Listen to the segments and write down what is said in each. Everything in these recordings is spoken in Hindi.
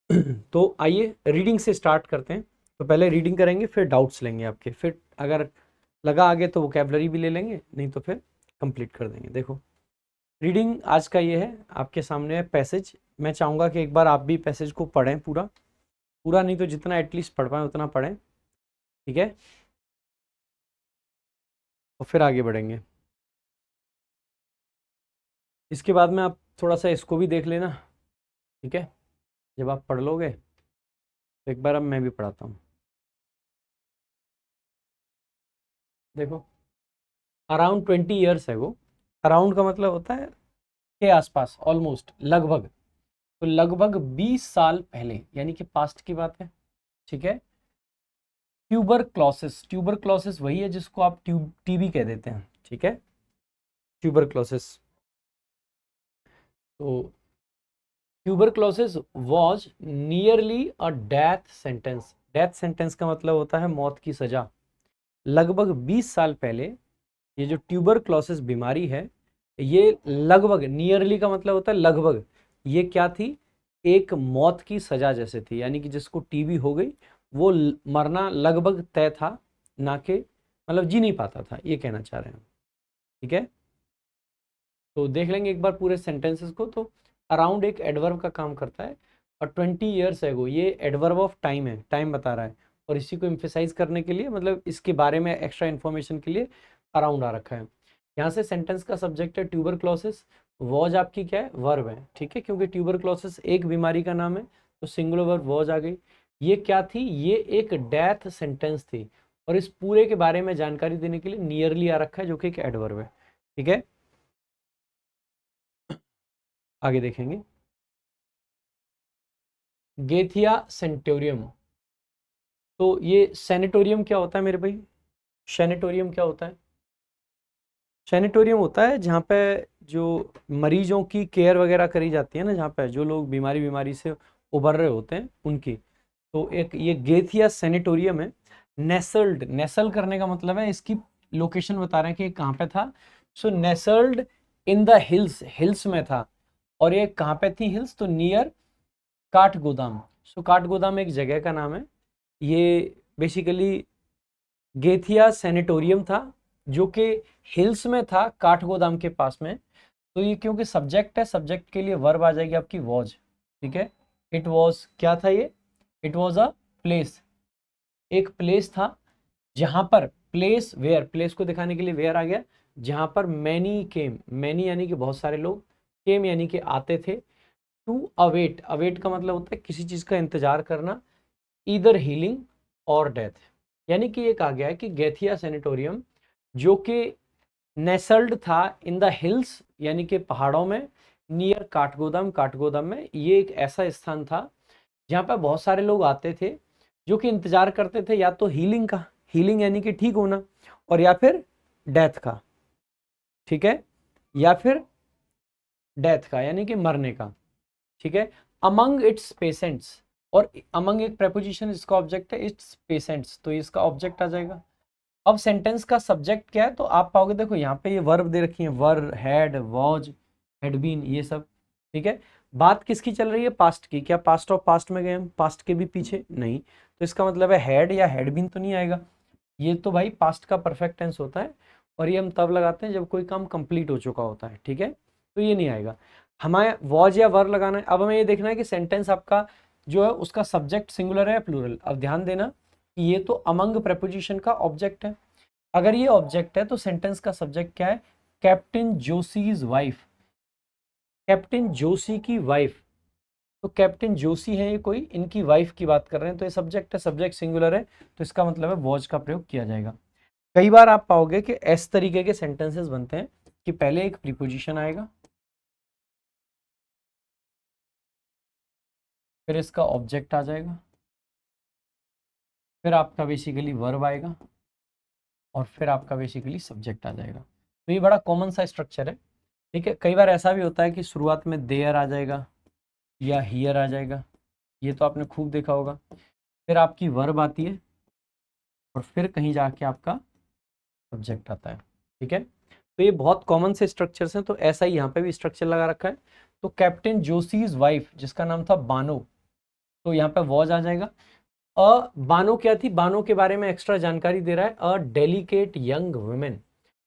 तो आइए रीडिंग से स्टार्ट करते हैं। तो पहले रीडिंग करेंगे, फिर डाउट्स लेंगे आपके, फिर अगर लगा आगे तो वोकैबुलरी भी ले लेंगे, नहीं तो फिर कंप्लीट कर देंगे। देखो रीडिंग आज का ये है, आपके सामने है पैसेज। मैं चाहूँगा कि एक बार आप भी पैसेज को पढ़ें पूरा, पूरा नहीं तो जितना एटलीस्ट पढ़ पाएँ उतना पढ़ें, ठीक है? और फिर आगे बढ़ेंगे। इसके बाद में आप थोड़ा सा इसको भी देख लेना, ठीक है? जब आप पढ़ लोगे तो एक बार अब मैं भी पढ़ाता हूँ। देखो अराउंड 20 ईयर्स है वो। अराउंड का मतलब होता है के आसपास, ऑलमोस्ट, लगभग। तो लगभग 20 साल पहले, यानी कि पास्ट की बात है, ठीक है? ट्यूबरक्लोसिस, ट्यूबरक्लोसिस वही है जिसको आप टीबी कह देते हैं, ठीक है? ट्यूबरक्लोसिस। तो tuberculosis was nearly a death sentence. Death sentence का मतलब होता है मौत की सजा। लगभग 20 साल पहले ये जो ट्यूबरक्लोसिस बीमारी है, ये लगभग, नियरली का मतलब होता है लगभग, ये क्या थी? एक मौत की सजा जैसे थी, यानी कि जिसको टीबी हो गई वो मरना लगभग तय था, ना कि मतलब जी नहीं पाता था, ये कहना चाह रहे हैं, ठीक है? तो देख लेंगे एक बार पूरे सेंटेंसेस को। तो अराउंड एक एडवर्ब का काम करता है, और 20 ईयर्स एगो ये एडवर्ब ऑफ टाइम है, टाइम बता रहा है, और इसी को एम्फेसाइज करने के लिए, मतलब इसके बारे में एक्स्ट्रा इन्फॉर्मेशन के लिए अराउंड आ रखा है। यहाँ से सेंटेंस का सब्जेक्ट है ट्यूबरक्लोसिस, वॉज आपकी क्या है? वर्ब है, ठीक है? क्योंकि ट्यूबरक्लोसिस एक बीमारी का नाम है, तो सिंगुलर वर्ब वॉज आ गई। ये क्या थी? ये एक डेथ सेंटेंस थी, और इस पूरे के बारे में जानकारी देने के लिए नियरली आ रखा है, जो कि एक एडवर्ब है, ठीक है? आगे देखेंगे। गेथिया सेंटोरियम। तो ये सैनिटोरियम क्या होता है मेरे भाई? सैनिटोरियम क्या होता है? सैनिटोरियम होता है जहाँ पे जो मरीजों की केयर वगैरह करी जाती है ना, जहाँ पे जो लोग बीमारी बीमारी से उबर रहे होते हैं उनकी। तो एक ये गेथिया सैनिटोरियम है। नेसल्ड, नेसल करने का मतलब है इसकी लोकेशन बता रहे हैं कि ये कहाँ पे था। सो नेसल्ड इन द हिल्स, हिल्स में था। और ये कहाँ पे थी हिल्स? तो नियर काठगोदाम। सो काठगोदाम एक जगह का नाम है। ये बेसिकली गेथिया सैनिटोरियम था, जो कि हिल्स में था, काठगोदाम के पास में। तो ये क्योंकि सब्जेक्ट है, सब्जेक्ट के लिए वर्ब आ जाएगी आपकी वॉज, ठीक है? इट वॉज क्या था ये? इट वॉज अ प्लेस, एक प्लेस था जहां पर, प्लेस वेयर, प्लेस को दिखाने के लिए वेयर आ गया, जहां पर मैनी केम, मैनी यानी कि बहुत सारे लोग, केम यानी कि आते थे, टू अवेट, अवेट का मतलब होता है किसी चीज का इंतजार करना, ईदर हीलिंग और डेथ। यानी कि ये कहा गया है कि गैथिया सैनिटोरियम, जो कि नेसल्ड था इन द हिल्स, यानी कि पहाड़ों में, नियर काठगोदाम, काठगोदाम में, ये एक ऐसा स्थान था जहाँ पर बहुत सारे लोग आते थे, जो कि इंतजार करते थे या तो हीलिंग का, हीलिंग यानी कि ठीक होना, और या फिर डेथ का, ठीक है? या फिर डेथ का यानी कि मरने का, ठीक है? अमंग इट्स पेशेंट्स, और अमंग एक प्रेपोजिशन, इसका ऑब्जेक्ट है इट्स पेशेंट्स, तो इसका ऑब्जेक्ट आ जाएगा। अब सेंटेंस का सब्जेक्ट क्या है? तो आप पाओगे, देखो यहाँ पे ये वर्ब दे रखी है, वर, हैड, वॉज, हैड बीन, ये सब, ठीक है? बात किसकी चल रही है? पास्ट की। क्या पास्ट ऑफ पास्ट में गए हम? पास्ट के भी पीछे नहीं, तो इसका मतलब है हैड या हैड बीन तो नहीं आएगा। ये तो भाई पास्ट का परफेक्ट टेंस होता है, और ये हम तब लगाते हैं जब कोई काम कंप्लीट हो चुका होता है, ठीक है? तो ये नहीं आएगा। हमें वॉज या वर लगाना है। अब हमें ये देखना है कि सेंटेंस आपका जो है उसका सब्जेक्ट सिंगुलर है या प्लूरल। अब ध्यान देना कि ये तो अमंग प्रेपोजिशन का ऑब्जेक्ट है। अगर ये ऑब्जेक्ट है तो सेंटेंस का सब्जेक्ट क्या है? Captain Joshi's wife, captain Joshi की वाइफ। तो कैप्टन जोशी है ये कोई, इनकी वाइफ की बात कर रहे हैं, तो ये सब्जेक्ट है, सब्जेक्ट सिंगुलर है, तो इसका मतलब है वॉज का प्रयोग किया जाएगा। कई बार आप पाओगे कि इस तरीके के सेंटेंसेस बनते हैं कि पहले एक प्रीपोजिशन आएगा, फिर इसका ऑब्जेक्ट आ जाएगा, फिर आपका बेसिकली वर्ब आएगा, और फिर आपका बेसिकली सब्जेक्ट आ जाएगा। तो ये बड़ा कॉमन सा स्ट्रक्चर है, ठीक है? कई बार ऐसा भी होता है कि शुरुआत में देयर आ जाएगा या हियर आ जाएगा, ये तो आपने खूब देखा होगा। फिर आपकी वर्ब आती है, और फिर कहीं जाके आपका सब्जेक्ट आता है, ठीक है? तो ये बहुत कॉमन से स्ट्रक्चर्स हैं, तो ऐसा ही यहाँ पे भी स्ट्रक्चर लगा रखा है। तो कैप्टन जोशीज वाइफ, जिसका नाम था बानो, तो यहाँ पे वॉज आ जाएगा। अ बानो क्या थी, बानो के बारे में एक्स्ट्रा जानकारी दे रहा है, अ डेलिकेट यंग वुमेन।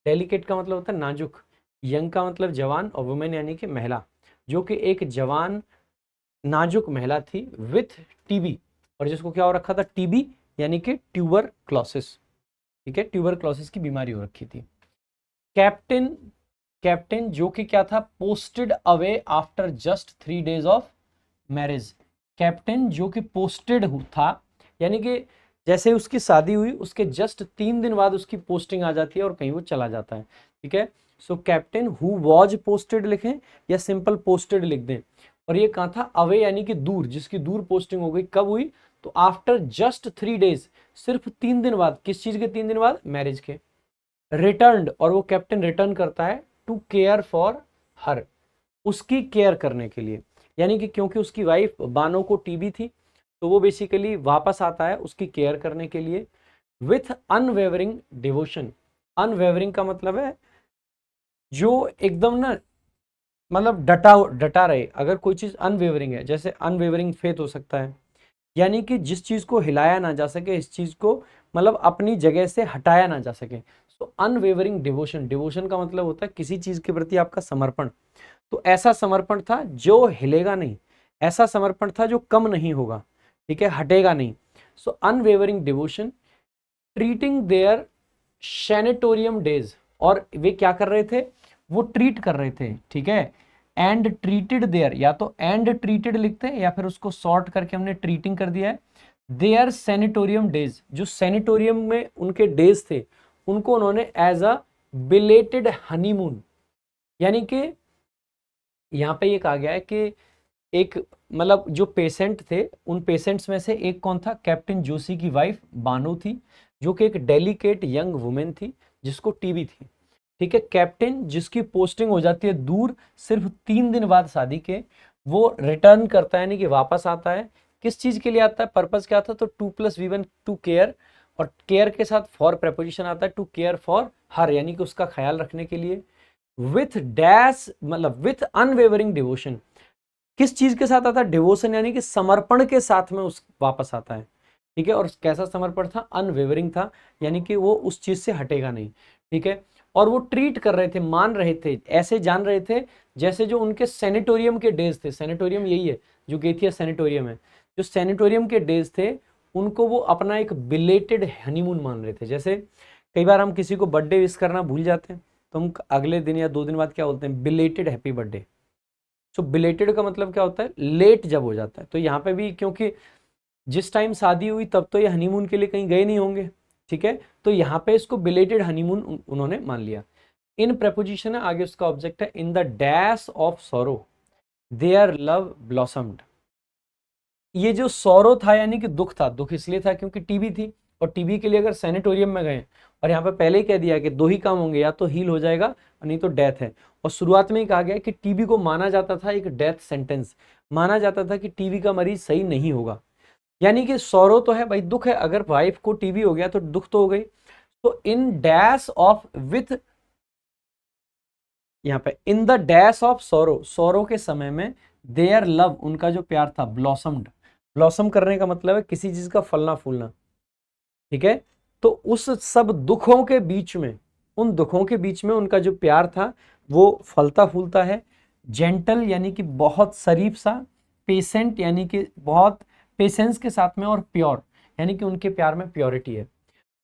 डेलिकेट का मतलब होता है नाजुक, यंग का मतलब जवान, और वुमेन यानी कि महिला, जो कि एक जवान नाजुक महिला थी विथ टीबी, और जिसको क्या हो रखा था, टीबी यानी कि ट्यूबर क्लोसिस, ठीक है, ट्यूबर क्लोसिस की बीमारी हो रखी थी। कैप्टन, कैप्टन जो कि क्या था, posted away after just 3 days of marriage. Captain जो कि पोस्टेड था, यानी कि जैसे उसकी शादी हुई उसके जस्ट 3 दिन बाद उसकी पोस्टिंग आ जाती है और कहीं वो चला जाता है, ठीक है। सो कैप्टन हु वॉज पोस्टेड लिखें या सिंपल पोस्टेड लिख दें। और ये कहाँ था, अवे यानी कि दूर, जिसकी दूर पोस्टिंग हो गई, कब हुई, तो आफ्टर जस्ट 3 days, सिर्फ 3 दिन बाद। किस चीज के 3 दिन बाद, मैरिज के। रिटर्न्ड, और वो कैप्टन रिटर्न करता है टू केयर फॉर हर, उसकी केयर करने के लिए, यानी कि क्योंकि उसकी वाइफ बानो को टीबी थी, तो वो बेसिकली वापस आता है उसकी केयर करने के लिए। विथ अनवेवरिंग डिवोशन, अनवेवरिंग का मतलब है जो एकदम ना, मतलब डटा डटा रहे। अगर कोई चीज अनवेवरिंग है, जैसे अनवेवरिंग फेथ हो सकता है, यानी कि जिस चीज को हिलाया ना जा सके, इस चीज को मतलब अपनी जगह से हटाया ना जा सके। तो अनवेवरिंग डिवोशन, डिवोशन का मतलब होता है किसी चीज के प्रति आपका समर्पण। तो ऐसा समर्पण था जो हिलेगा नहीं, ऐसा समर्पण था जो कम नहीं होगा, ठीक है, हटेगा नहीं। So unwavering devotion, treating their sanatorium days, और वे क्या कर रहे थे, वो ट्रीट कर रहे थे, ठीक है। एंड ट्रीटेड देयर, या तो एंड ट्रीटेड लिखते हैं या फिर उसको शॉर्ट करके हमने ट्रीटिंग कर दिया है। देयर सैनिटोरियम डेज, जो सैनिटोरियम में उनके डेज थे, उनको उन्होंने एज अ बिलेटेड हनीमून, यानी कि यहाँ पे ये कहा गया है कि एक मतलब जो पेशेंट थे, उन पेशेंट्स में से एक कौन था, कैप्टन जोशी की वाइफ बानो थी, जो कि एक डेलिकेट यंग वुमेन थी जिसको टीबी थी, ठीक है। कैप्टन जिसकी पोस्टिंग हो जाती है दूर सिर्फ 3 दिन बाद शादी के, वो रिटर्न करता है, यानी कि वापस आता है। किस चीज के लिए आता है, पर्पस क्या था, तो 2+V1 टू केयर, और केयर के साथ फॉर प्रेपोजिशन आता है, टू केयर फॉर हर, यानी कि उसका ख्याल रखने के लिए। विथ डैश मतलब विथ अनवेवरिंग डिवोशन, किस चीज के साथ आता है, डिवोशन यानी कि समर्पण के साथ में उस वापस आता है, ठीक है। और कैसा समर्पण था, अनवेवरिंग था, यानी कि वो उस चीज से हटेगा नहीं, ठीक है। और वो ट्रीट कर रहे थे, मान रहे थे, ऐसे जान रहे थे जैसे जो उनके सैनिटोरियम के डेज थे, सैनिटोरियम यही है जो गेथिया सैनिटोरियम है, जो सैनिटोरियम के डेज थे उनको वो अपना एक बिलेटेड हनीमून मान रहे थे। जैसे कई बार हम किसी को बर्थडे विश करना भूल जाते हैं, तो हम अगले दिन या 2 दिन बाद क्या बोलते हैं, बिलेटेड हैप्पी बर्थडे। सो बिलेटेड का मतलब क्या होता है, लेट जब हो जाता है। तो यहाँ पे भी क्योंकि जिस टाइम शादी हुई तब तो ये हनीमून के लिए कहीं गए नहीं होंगे, ठीक है, तो यहाँ पे इसको बिलेटेड हनीमून उन्होंने मान लिया। इन प्रपोजिशन है, आगे उसका ऑब्जेक्ट है, in the dash of sorrow their love blossomed. ये जो सॉरो था यानी कि दुख था, दुख इसलिए था क्योंकि टीबी थी, और टीबी के लिए अगर सैनिटोरियम में गए, और यहाँ पे पहले ही कह दिया कि 2 ही काम होंगे, या तो हील हो जाएगा और नहीं तो डेथ है। और शुरुआत में ही कहा गया कि टीबी को माना जाता था एक डेथ सेंटेंस, माना जाता था कि टीबी का मरीज सही नहीं होगा। यानी कि सॉरो तो है भाई, दुख है, अगर वाइफ को टीबी हो गया तो दुख तो हो गई। तो इन डैश ऑफ विथ, यहाँ पे in the dash of sorrow, sorrow के समय में, देयर लव उनका जो प्यार था, ब्लॉसम्ड, ब्लॉसम करने का मतलब है किसी चीज का फलना फूलना, ठीक है। तो उस सब दुखों के बीच में, उन दुखों के बीच में उनका जो प्यार था वो फलता फूलता है। जेंटल यानी कि बहुत शरीफ सा, पेशेंट यानी कि बहुत पेशेंस के साथ में, और प्योर यानी कि उनके प्यार में प्योरिटी है।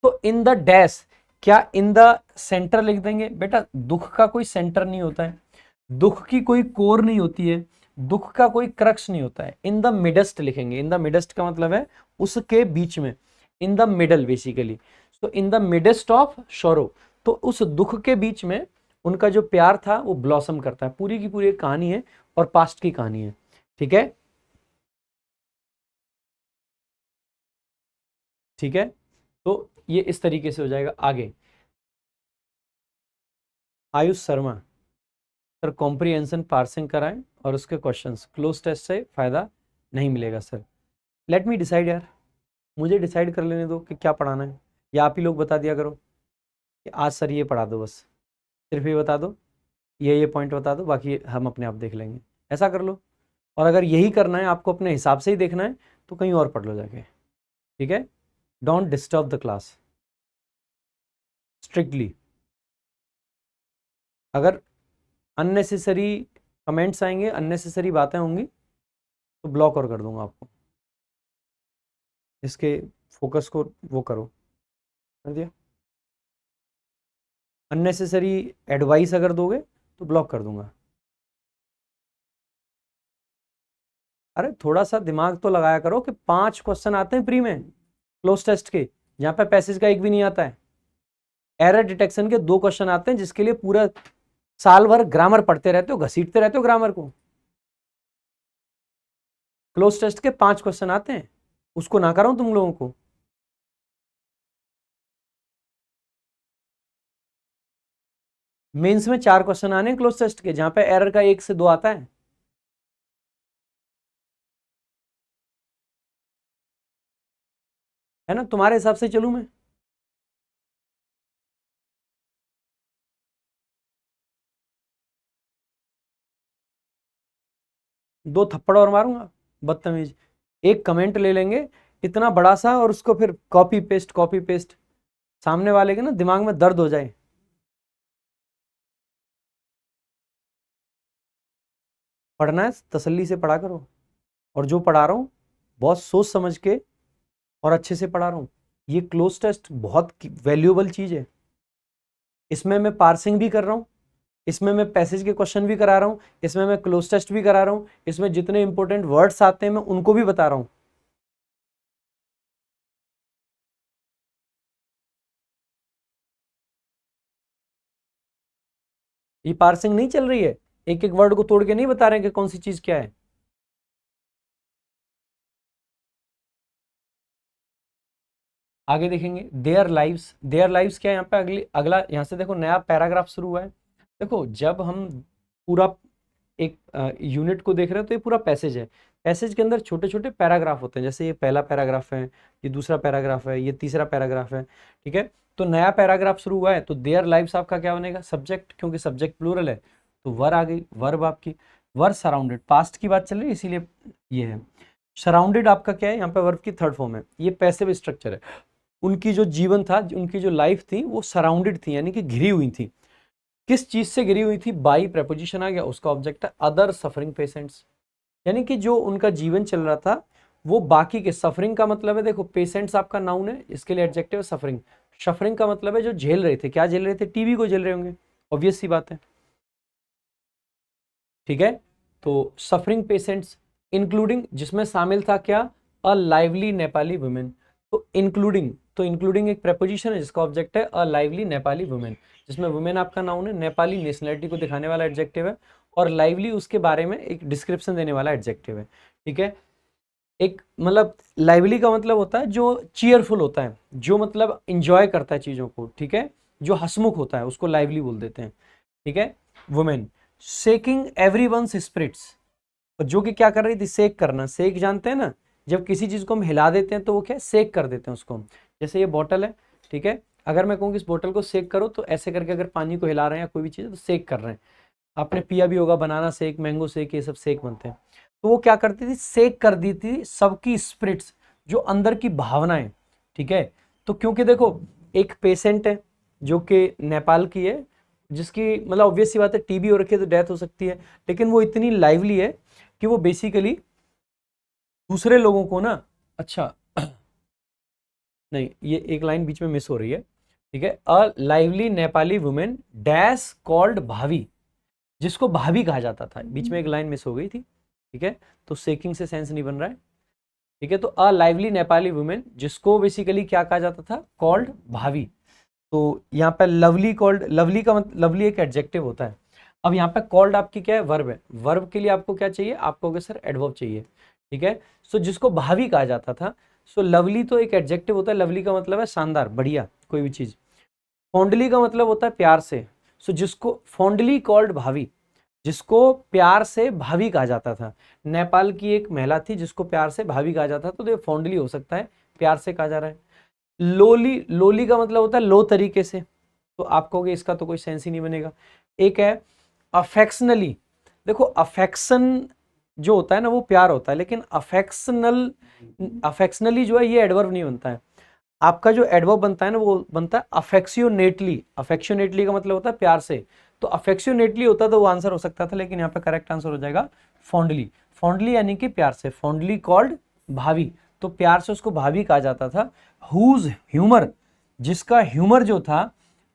तो इन द डैश, क्या इन द सेंटर लिख देंगे, बेटा दुख का कोई सेंटर नहीं होता है, दुख की कोई कोर नहीं होती है, दुख का कोई क्रक्स नहीं होता है। इन द मिडस्ट लिखेंगे, इन द मिडस्ट का मतलब है उसके बीच में, in the middle basically. So in the midst of sorrow, तो उस दुख के बीच में उनका जो प्यार था वो ब्लॉसम करता है। पूरी की पूरी एक कहानी है और पास्ट की कहानी है, ठीक है, ठीक है। तो ये इस तरीके से हो जाएगा। आगे Ayush Sharma sir, comprehension parsing कराएं और उसके क्वेश्चंस, क्लोज टेस्ट से फायदा नहीं मिलेगा सर। लेट मी डिसाइड यार, मुझे डिसाइड कर लेने दो कि क्या पढ़ाना है, या आप ही लोग बता दिया करो कि आज सर ये पढ़ा दो, बस सिर्फ ये बता दो, ये पॉइंट बता दो, बाकी हम अपने आप देख लेंगे, ऐसा कर लो। और अगर यही करना है, आपको अपने हिसाब से ही देखना है, तो कहीं और पढ़ लो जाके, ठीक है। Don't disturb the class strictly. अगर अननेसेसरी कमेंट्स आएंगे, अननेसेसरी बातें होंगी तो ब्लॉक और कर दूंगा आपको। इसके फोकस को वो करो, कर दिया। अननेसेसरी एडवाइस अगर दोगे तो ब्लॉक कर दूंगा। अरे थोड़ा सा दिमाग तो लगाया करो कि 5 क्वेश्चन आते हैं प्री में क्लोज टेस्ट के, जहां पे पैसेज का एक भी नहीं आता है। एरर डिटेक्शन के 2 क्वेश्चन आते हैं, जिसके लिए पूरा साल भर ग्रामर पढ़ते रहते हो, घसीटते रहते हो ग्रामर को। क्लोज टेस्ट के 5 क्वेश्चन आते हैं, उसको ना कराऊं तुम लोगों को। मेंस में 4 क्वेश्चन आने हैं क्लोज टेस्ट के, जहां पे एरर का 1 से 2 आता है। है ना, तुम्हारे हिसाब से चलूं मैं? दो थप्पड़ और मारूंगा, बदतमीज। एक कमेंट ले लेंगे इतना बड़ा सा, और उसको फिर कॉपी पेस्ट कॉपी पेस्ट, सामने वाले के ना दिमाग में दर्द हो जाए। पढ़ना है तसल्ली से पढ़ा करो, और जो पढ़ा रहा हूं बहुत सोच समझ के और अच्छे से पढ़ा रहा हूं। ये क्लोज टेस्ट बहुत वैल्यूएबल चीज है। इसमें मैं पार्सिंग भी कर रहा हूं, इसमें मैं पैसेज के क्वेश्चन भी करा रहा हूं, इसमें मैं क्लोज टेस्ट भी करा रहा हूं, इसमें जितने इंपॉर्टेंट वर्ड्स आते हैं मैं उनको भी बता रहा हूं। ये पार्सिंग नहीं चल रही है, एक एक वर्ड को तोड़ के नहीं बता रहे हैं कि कौन सी चीज क्या है। आगे देखेंगे देयर लाइव्स क्या है यहाँ पे, अगला यहाँ से देखो नया पैराग्राफ शुरू हुआ है। देखो जब हम पूरा एक यूनिट को देख रहे हैं तो ये पूरा पैसेज है। पैसेज के अंदर छोटे छोटे पैराग्राफ होते हैं, जैसे ये पहला पैराग्राफ है, ये दूसरा पैराग्राफ है, ये तीसरा पैराग्राफ है, ठीक है। तो नया पैराग्राफ शुरू हुआ है, तो देयर लाइव्स आपका क्या बनेगा, सब्जेक्ट, क्योंकि सब्जेक्ट प्लूरल है तो वर आ गई, वर्ब आपकी। वर सराउंडेड, पास्ट की बात चल रही है इसीलिए ये है। सराउंडेड आपका क्या है, यहाँ पे वर्ब की थर्ड फॉर्म है, ये पैसिव स्ट्रक्चर है। उनकी जो जीवन था, उनकी जो लाइफ थी, वो सराउंडेड थी, यानी कि घिरी हुई थी। किस चीज से घिरी हुई थी, बाई प्रेपोजिशन आ गया, उसका ऑब्जेक्ट है अदर सफरिंग पेशेंट्स, यानी कि जो उनका जीवन चल रहा था वो बाकी के, सफरिंग का मतलब है, देखो पेशेंट्स आपका नाउन है, इसके लिए एडजेक्टिव है सफरिंग। सफरिंग का मतलब है जो झेल रहे थे, क्या झेल रहे थे, टीबी को झेल रहे होंगे, ऑब्वियस सी बात है, ठीक है। तो सफरिंग पेशेंट्स इंक्लूडिंग, जिसमें शामिल था क्या, अ लाइवली नेपाली वुमेन। तो इंक्लूडिंग एक प्रेपोजिशन है जिसका ऑब्जेक्ट है अ लाइवली नेपाली वुमेन, जिसमें वुमेन आपका नाउन है, नेपाली नेशनलिटी को दिखाने वाला एडजेक्टिव है, और लाइवली उसके बारे में एक डिस्क्रिप्शन देने वाला एडजेक्टिव है, ठीक है। एक मतलब लाइवली का मतलब होता है जो चीयरफुल होता है, जो मतलब इंजॉय करता है चीजों को, ठीक है, जो हंसमुख होता है उसको लाइवली बोल देते हैं, ठीक है। वुमेन शेकिंग एवरीवन्स स्पिरिट्स, जो कि क्या कर रही थी, सेक करना। सेक जानते हैं ना, जब किसी चीज को हम हिला देते हैं तो वो क्या, सेक कर देते हैं उसको हम। जैसे ये बोतल है, ठीक है, अगर मैं कहूँ कि इस बोतल को सेक करो, तो ऐसे करके अगर पानी को हिला रहे हैं या कोई भी चीज तो सेक कर रहे हैं। आपने पिया भी होगा, बनाना शेक, मैंगो शेक, ये सब शेक बनते हैं। तो वो क्या करती थी, सेक कर दी थी सबकी स्पिरिट्स, जो अंदर की भावनाएं, ठीक है। तो क्योंकि देखो एक पेशेंट है जो कि नेपाल की है, जिसकी मतलब ऑब्वियस सी बात है टीबी हो रखी है तो डेथ हो सकती है, लेकिन वो इतनी लाइवली है कि वो बेसिकली दूसरे लोगों को ना, अच्छा नहीं, ये एक लाइन बीच में मिस हो रही है, ठीक है। A lively Nepali women dash called भाभी, जिसको भाभी कहा जाता था, बीच में एक लाइन मिस हो गई थी, ठीक है। तो सेकिंग से सेंस नहीं बन रहा है, ठीक है। तो अ लाइवली नेपाली वुमेन, जिसको बेसिकली क्या कहा जाता था, कॉल्ड भाभी। तो यहाँ पे लवली कॉल्ड, लवली का मतलब, लवली एक एडजेक्टिव होता है। अब यहाँ पे कॉल्ड आपकी क्या है, वर्ब है। वर्ब के लिए आपको क्या चाहिए, आपको सर एडवर्ब चाहिए, ठीक है। सो जिसको भाभी कहा जाता था, सो लवली तो एक एडजेक्टिव होता है, लवली का मतलब है शानदार, बढ़िया, कोई भी चीज। फॉन्डली का मतलब होता है प्यार से। सो जिसको फॉन्डली कॉल्ड भाभी, जिसको प्यार से भाभी कहा जाता था। नेपाल की एक महिला थी जिसको प्यार से भाभी कहा जाता था, तो ये फॉन्डली हो सकता है, प्यार से कहा जा रहा है। लोली, लोली का मतलब होता है लो तरीके से, तो आप कहोगे इसका तो कोई सेंस ही नहीं बनेगा। एक है अफेक्शनली, देखो अफेक्शन जो होता है ना वो प्यार होता है, लेकिन अफेक्शनली जो है ये एडवर्ब नहीं बनता है। आपका जो एडवर्ब बनता है ना वो बनता है अफेक्शियोनेटली। अफेक्शियोनेटली का मतलब होता है प्यार से, तो अफेक्शियोनेटली होता तो वो आंसर हो सकता था, लेकिन यहाँ पे करेक्ट आंसर हो जाएगा फॉन्डली। फॉन्डली यानी कि प्यार से, फॉन्डली कॉल्ड भाभी, तो प्यार से उसको भाभी कहा जाता था। हुज ह्यूमर, जिसका ह्यूमर जो था,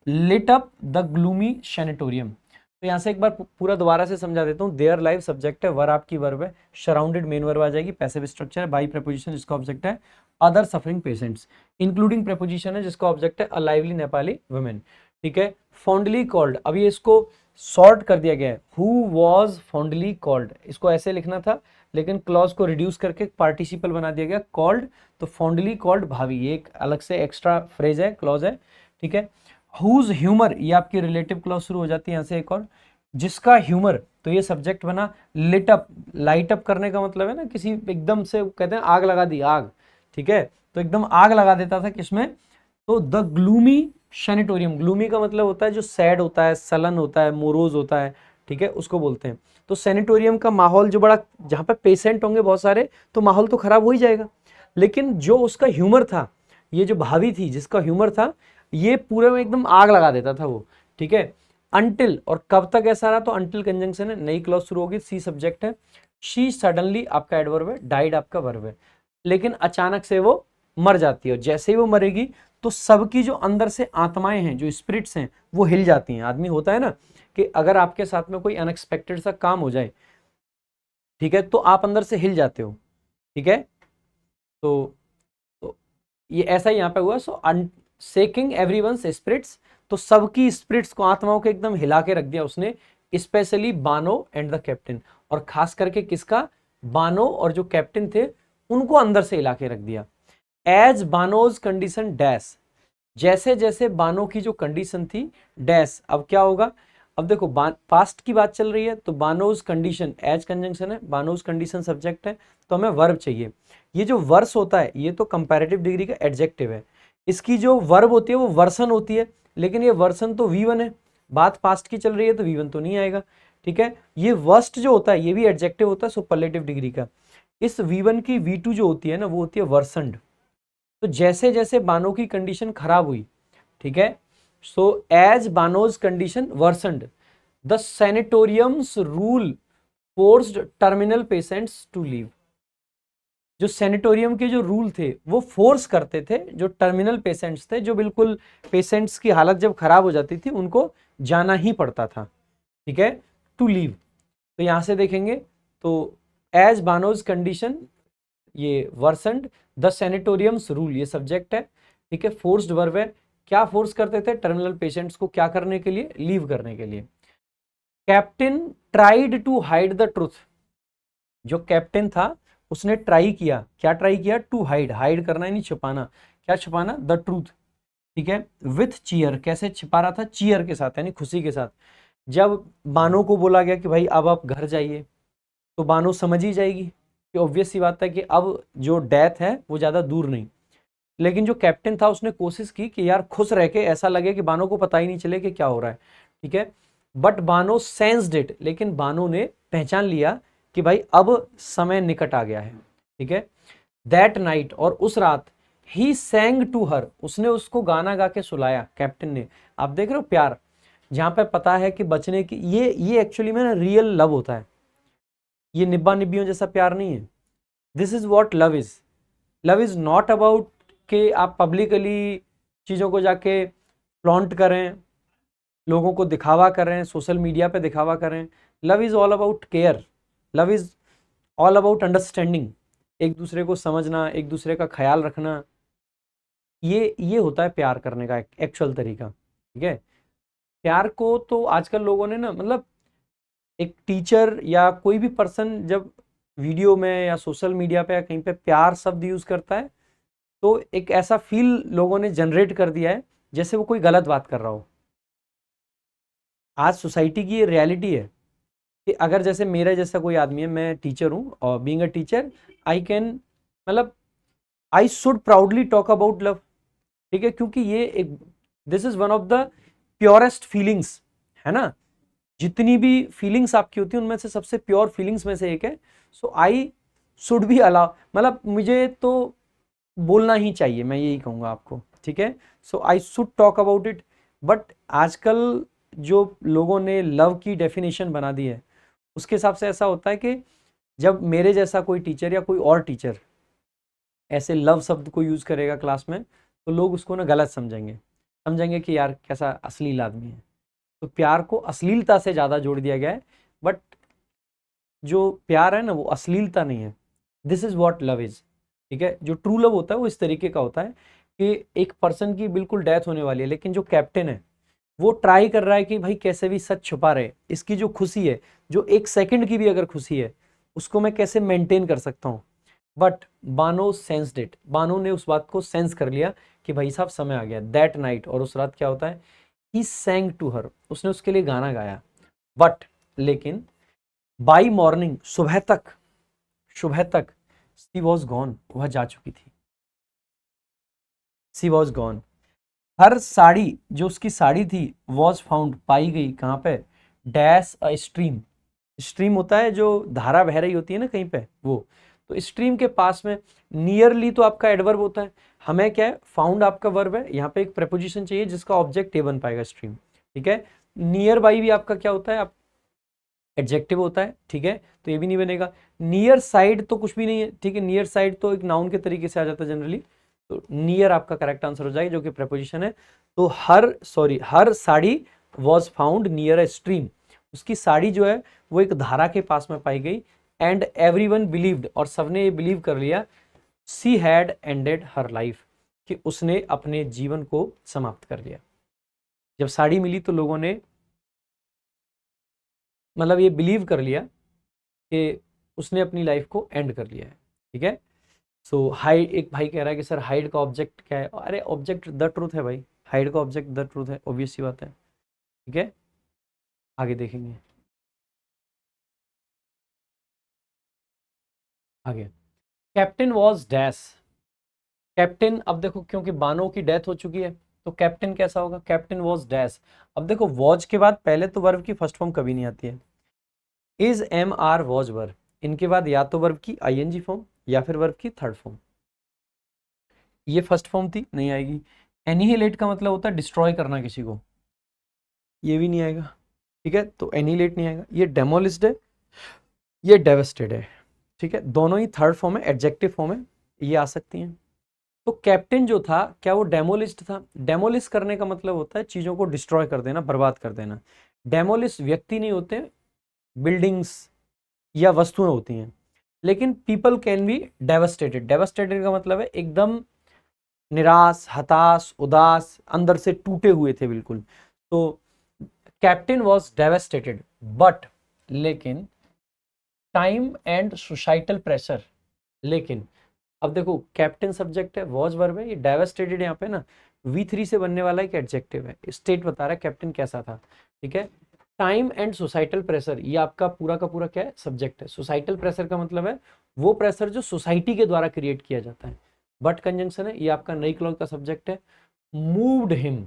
lit up the gloomy sanatorium. तो यहां से एक बार पूरा दोबारा से समझा देता हूँ। देयर लाइफ सब्जेक्ट है, वर आपकी वर्ब है, सराउंडेड मेन वर्ब आ जाएगी, पैसिव स्ट्रक्चर है, बाई प्रपोजिशन जिसका ऑब्जेक्ट है other suffering patients, including preposition है जिसका ऑब्जेक्ट है अ लाइवली नेपाली वुमेन। ठीक है, फॉन्डली कॉल्ड, अभी इसको शॉर्ट कर दिया गया है, हु वॉज फॉन्डली कॉल्ड, इसको ऐसे लिखना था लेकिन क्लॉज को रिड्यूस करके पार्टिसिपल बना दिया गया कॉल्ड, तो फॉन्डली कॉल्ड भाभी, ये एक अलग से एक्स्ट्रा फ्रेज है, क्लॉज है। ठीक है, हुज ह्यूमर, ये आपकी रिलेटिव क्लॉज शुरू हो जाती है यहाँ से एक और, जिसका ह्यूमर, तो ये सब्जेक्ट बना। लिट अप, लाइट अप करने का मतलब है ना किसी एकदम से, कहते हैं आग लगा दी, आग। ठीक है, तो एकदम आग लगा देता था किसमें, तो द ग्लूमी सैनिटोरियम, ग्लूमी का मतलब होता है जो सैड होता है, सलन होता है, मोरोज होता है, ठीक है, उसको बोलते हैं। तो सैनिटोरियम का माहौल जो बड़ा, जहां पे पेशेंट होंगे बहुत सारे, तो माहौल तो खराब हो ही जाएगा, लेकिन जो उसका ह्यूमर था, ये जो भाभी थी जिसका ह्यूमर था, ये पूरे में एकदम आग लगा देता था वो। ठीक है, अनटिल, और कब तक ऐसा रहा, तो अनटिल कंजंक्शन है, नई क्लॉज शुरू होगी, सी सब्जेक्ट है, शी सडनली आपका एडवर्ब है, डाइड आपका वर्ब है, लेकिन अचानक से वो मर जाती है, और जैसे ही वो मरेगी तो सबकी जो अंदर से आत्माएं हैं, जो स्पिरिट्स हैं, वो हिल जाती हैं। आदमी होता है ना कि अगर आपके साथ में कोई अनएक्सपेक्टेड सा काम हो जाए, ठीक है, तो आप अंदर से हिल जाते हो। ठीक है, तो ये ऐसा ही यहाँ पे हुआ। सो शेकिंग एवरीवन्स स्पिरिट्स, तो सबकी स्पिरिट्स को, आत्माओं को एकदम हिला के रख दिया उसने, specially Bano and the captain, और खास करके किसका, बानो और जो कैप्टन थे उनको अंदर से हिला के रख दिया। एज बानोज कंडीशन डैश, जैसे जैसे बानो की जो कंडीशन थी डैश, अब क्या होगा, अब देखो पास्ट की बात चल रही है, तो बानोज कंडीशन एज कंजंक्शन है, बानोज कंडीशन सब्जेक्ट है, तो हमें वर्ब चाहिए। ये जो वर्स होता है ये तो कंपैरेटिव डिग्री का एडजेक्टिव है, इसकी जो वर्ब होती है वो वर्सन होती है, लेकिन ये वर्सन तो V1 है, बात पास्ट की चल रही है तो V1 तो नहीं आएगा। ठीक है, ये वर्स्ट जो होता है ये भी एडजेक्टिव होता है सुपरलेटिव डिग्री का, इस V1 की V2 जो होती है ना वो होती है वर्सनड। तो जैसे जैसे बानो की कंडीशन खराब हुई, ठीक है, so as Bano's condition worsened, the sanatoriums rule forced terminal patients to leave, जो सैनिटोरियम के जो रूल थे वो फोर्स करते थे जो टर्मिनल पेशेंट्स थे, जो बिल्कुल पेशेंट्स की हालत जब खराब हो जाती थी उनको जाना ही पड़ता था। ठीक है, टू लीव, तो यहां से देखेंगे तो एज बानोज कंडीशन ये वर्सनड, द सैनिटोरियम्स रूल ये सब्जेक्ट है। ठीक है, फोर्स्ड वर्ब है, क्या फोर्स करते थे, टर्मिनल पेशेंट्स को क्या करने के लिए, लीव करने के लिए। Captain tried to hide the truth, जो कैप्टन था उसने ट्राई किया, क्या ट्राई किया, टू हाइड, हाइड करना यानी छुपाना, क्या छुपाना, द ट्रूथ। ठीक है, विथ चीयर, कैसे छिपा रहा था, चीयर के साथ यानी खुशी के साथ। जब बानो को बोला गया कि भाई अब आप घर जाइए, तो बानो समझ ही जाएगी कि ऑब्वियस सी बात है कि अब जो डेथ है वो ज्यादा दूर नहीं, लेकिन जो कैप्टन था उसने कोशिश की कि यार खुश रह के ऐसा लगे कि बानो को पता ही नहीं चले कि क्या हो रहा है। ठीक है, बट बानो सेंस्ड इट, लेकिन बानो ने पहचान लिया कि भाई अब समय निकट आ गया है। ठीक है, दैट नाइट, और उस रात, ही सैंग टू हर, उसने उसको गाना गा के सुलाया कैप्टन ने। आप देख रहे हो प्यार, जहां पे पता है कि बचने की, ये एक्चुअली में ना रियल लव होता है, ये निब्बा निब्बियों जैसा प्यार नहीं है। This is what love is. Love is not about कि आप पब्लिकली चीज़ों को जाके फ्लॉन्ट करें, लोगों को दिखावा करें, सोशल मीडिया पे दिखावा करें। Love is all about care, love is all about understanding, एक दूसरे को समझना, एक दूसरे का ख्याल रखना, ये होता है प्यार करने का एक्चुअल तरीका। ठीक है, प्यार को तो आजकल लोगों ने ना, मतलब एक टीचर या कोई भी पर्सन जब वीडियो में या सोशल मीडिया पे या कहीं पे प्यार शब्द यूज करता है, तो एक ऐसा फील लोगों ने जनरेट कर दिया है जैसे वो कोई गलत बात कर रहा हो। आज सोसाइटी की ये रियलिटी है कि अगर जैसे मेरा जैसा कोई आदमी है, मैं टीचर हूँ, और being a teacher I can, मतलब I should proudly talk about love. ठीक है, क्योंकि ये एक, this is one of the purest feelings, है ना, जितनी भी फीलिंग्स आपकी होती है उनमें से सबसे प्योर फीलिंग्स में से एक है। So I should be allow, मतलब मुझे तो बोलना ही चाहिए, मैं यही कहूँगा आपको, ठीक है। So I should talk about it. But आजकल जो लोगों ने लव की डेफिनेशन बना दी है उसके हिसाब से ऐसा होता है कि जब मेरे जैसा कोई टीचर या कोई और टीचर ऐसे लव शब्द को यूज करेगा क्लास में तो लोग उसको ना गलत समझेंगे, समझेंगे कि यार कैसा अश्लील आदमी है। तो प्यार को अश्लीलता से ज़्यादा जोड़ दिया गया है, बट जो प्यार है ना वो अश्लीलता नहीं है। This is what love is, ठीक है। जो ट्रू लव होता है वो इस तरीके का होता है कि एक पर्सन की बिल्कुल डेथ होने वाली है लेकिन जो कैप्टन है वो ट्राई कर रहा है कि भाई कैसे भी सच छुपा रहे, इसकी जो खुशी है, जो एक सेकंड की भी अगर खुशी है उसको मैं कैसे मेंटेन कर सकता हूँ। But Bano sensed it, Bano ने उस बात को सेंस कर लिया कि भाई साहब समय आ गया। दैट नाइट, और उस रात क्या होता है, ही सैंग टू हर, उसने उसके लिए गाना गाया। बट लेकिन बाई मॉर्निंग, सुबह तक सी वॉज गॉन, वह जा चुकी थी। सी वॉज गॉन। हर साड़ी, जो उसकी साड़ी थी, वॉज फाउंड, पाई गई कहाँ पे, डैश अ स्ट्रीम। स्ट्रीम होता है जो धारा बह रही होती है ना कहीं पे, वो तो स्ट्रीम के पास में। नियरली तो आपका एडवर्ब होता है, हमें क्या है, फाउंड आपका वर्ब है, यहाँ पे एक प्रेपोजिशन चाहिए जिसका ऑब्जेक्ट ए बन पाएगा, स्ट्रीम, ठीक है। नियर बाई भी आपका क्या होता है, आप एडजेक्टिव होता है, ठीक है, तो ये भी नहीं बनेगा। नियर साइड तो कुछ भी नहीं है, ठीक है, नियर साइड तो एक नाउन के तरीके से आ जाता है जनरली, तो नियर आपका करेक्ट आंसर हो जाएगा जो कि प्रेपोजिशन है। तो her sari was found near a stream, उसकी साड़ी जो है वो एक धारा के पास में पाई गई। एंड एवरीवन बिलीव्ड, और सबने ये बिलीव कर लिया, she had ended her life, कि उसने अपने जीवन को समाप्त कर लिया। जब साड़ी मिली तो लोगों ने मतलब ये बिलीव कर लिया कि उसने अपनी लाइफ को एंड कर लिया है, ठीक है। सो हाइड, एक भाई कह रहा है कि सर हाइड का ऑब्जेक्ट क्या है, अरे ऑब्जेक्ट द ट्रूथ है भाई, हाइड का ऑब्जेक्ट द ट्रूथ है, ऑब्वियस सी बात है, ठीक है। आगे देखेंगे, आगे कैप्टन वॉज डैश। कैप्टन, अब देखो क्योंकि बानो की डेथ हो चुकी है तो कैप्टन कैसा होगा, कैप्टन वॉज डैश। अब देखो वॉज के बाद पहले तो वर्ब की फर्स्ट फॉर्म कभी नहीं आती है, is am are was verb, इनके बाद या तो वर्ब की आईएनजी फॉर्म या फिर वर्ब की थर्ड फॉर्म। ये फर्स्ट फॉर्म थी, नहीं आएगी। एनिहिलेट का मतलब होता है डिस्ट्रॉय करना किसी को, ये भी नहीं आएगा, ठीक है। तो एनिहिलेट नहीं आएगा। ये डेमोलिस्ड है, ये डेवस्टेड है, ठीक है, दोनों ही थर्ड फॉर्म है, एडजेक्टिव फॉर्म है, ये आ सकती हैं। तो कैप्टन जो था क्या वो डेमोलिस्ट था, डेमोलिश करने का मतलब होता है चीजों को डिस्ट्रॉय कर देना, बर्बाद कर देना। डेमोलिश व्यक्ति नहीं होते, बिल्डिंग्स या वस्तुएं होती हैं। लेकिन people can be devastated, devastated का मतलब है एकदम निराश, हताश, उदास, अंदर से टूटे हुए थे बिल्कुल। तो कैप्टन वॉज डेवस्टेटेड, बट लेकिन टाइम एंड सोसाइटल प्रेशर, लेकिन अब देखो कैप्टन सब्जेक्ट है, वॉज वर्ब है, ये डेवस्टेटेड यहाँ पे ना V3 से बनने वाला एक एडजेक्टिव है, स्टेट बता रहा है कैप्टन कैसा था, ठीक है। टाइम एंड सोसाइटल प्रेशर, ये आपका पूरा का पूरा क्या है, सब्जेक्ट है। सोसाइटल प्रेशर का मतलब है वो प्रेशर जो सोसाइटी के द्वारा क्रिएट किया जाता है। बट कंजंक्शन है, ये आपका नई क्लॉज का सब्जेक्ट है। मूव्ड हिम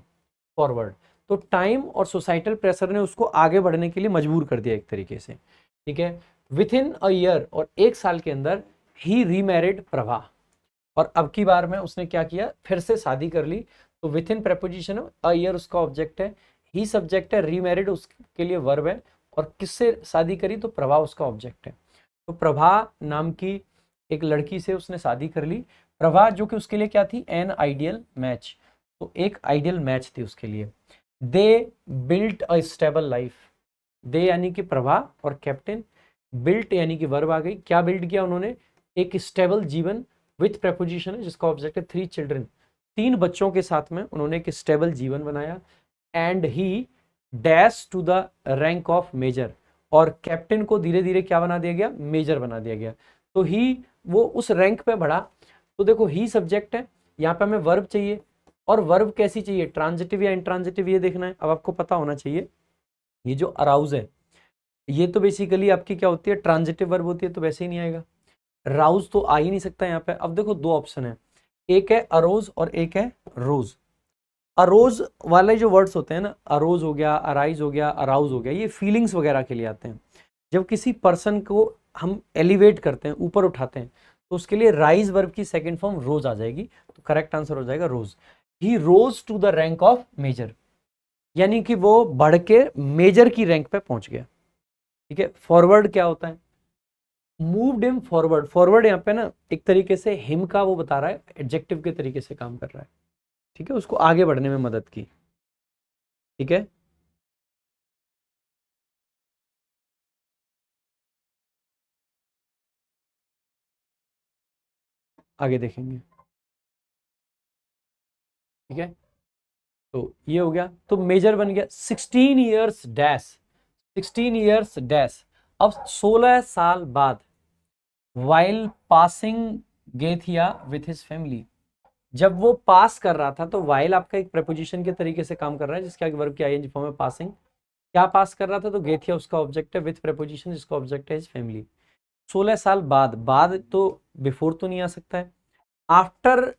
फॉरवर्ड, तो टाइम और सोसाइटल प्रेशर ने उसको आगे बढ़ने के लिए मजबूर कर दिया एक तरीके से, ठीक है। विथ इन अ ईयर, और एक साल के अंदर, ही रीमैरिड प्रभा, और अब की बार में उसने क्या किया, फिर से शादी कर ली। तो with in preposition a year उसका ऑब्जेक्ट है, ही सब्जेक्ट है, रीमैरिड उसके लिए वर्ब है, और किससे शादी करी, तो प्रभा उसका ऑब्जेक्ट है। तो प्रभा नाम की एक लड़की से उसने शादी कर ली। प्रभा जो कि उसके लिए क्या थी, एन आइडियल मैच, तो एक आइडियल मैच थी उसके लिए। They built a stable life, they यानी कि प्रभा और कैप्टन, बिल्ट यानी कि वर्ब आ गई, क्या बिल्ड किया उन्होंने, एक स्टेबल जीवन, विथ प्रेपोजिशन है जिसका ऑब्जेक्ट है 3 चिल्ड्रन, 3 बच्चों के साथ में उन्होंने एक स्टेबल जीवन बनाया। And he dash to the rank of major, और कैप्टन को धीरे धीरे क्या बना दिया गया, मेजर बना दिया गया। तो ही वो उस रैंक पे बढ़ा। तो देखो ही सब्जेक्ट है, यहाँ पे हमें वर्ब चाहिए, और वर्ब कैसी चाहिए, ट्रांजिटिव या इंट्रांजिटिव, ये देखना है। अब आपको पता होना चाहिए ये जो अराउज है ये तो बेसिकली आपकी क्या होती है, ट्रांजिटिव वर्ब होती है, तो वैसे ही नहीं आएगा। राउज तो आ ही नहीं सकता यहाँ पे। अब देखो 2 ऑप्शन है, एक है अरोज और एक है रोज। अरोज वाले जो वर्ड्स होते हैं ना, अरोज हो गया, अराइज हो गया, अराउज हो गया, ये फीलिंग्स वगैरह के लिए आते हैं। जब किसी पर्सन को हम एलिवेट करते हैं, ऊपर उठाते हैं, तो उसके लिए राइज वर्ब की सेकंड फॉर्म रोज आ जाएगी। तो करेक्ट आंसर हो जाएगा rose. He rose to the rank of major, यानी कि वो बढ़ के मेजर की रैंक पे पहुंच गया। ठीक है। फॉरवर्ड क्या होता है? Moved him forward. फॉरवर्ड यहाँ पे ना एक तरीके से हिम का वो बता रहा है, एडजेक्टिव के तरीके से काम कर रहा है। ठीक है, उसको आगे बढ़ने में मदद की। ठीक है, आगे देखेंगे। ठीक है, तो ये हो गया, तो मेजर बन गया 16 ईयर्स डैश, 16 ईयर्स डैश। अब 16 साल बाद, while passing Gethia with his family, जब वो पास कर रहा था, तो वाइल आपका एक प्रपोजिशन के तरीके से काम कर रहा है, जिसके आगे वर्ब की आईएनजी फॉर्म है पासिंग। क्या पास कर रहा था? तो गेथिया उसका ऑब्जेक्ट है, विथ प्रपोजिशन जिसका ऑब्जेक्ट है हिज फैमिली। 16 साल बाद, बाद तो बिफोर तो नहीं आ सकता है, आफ्टर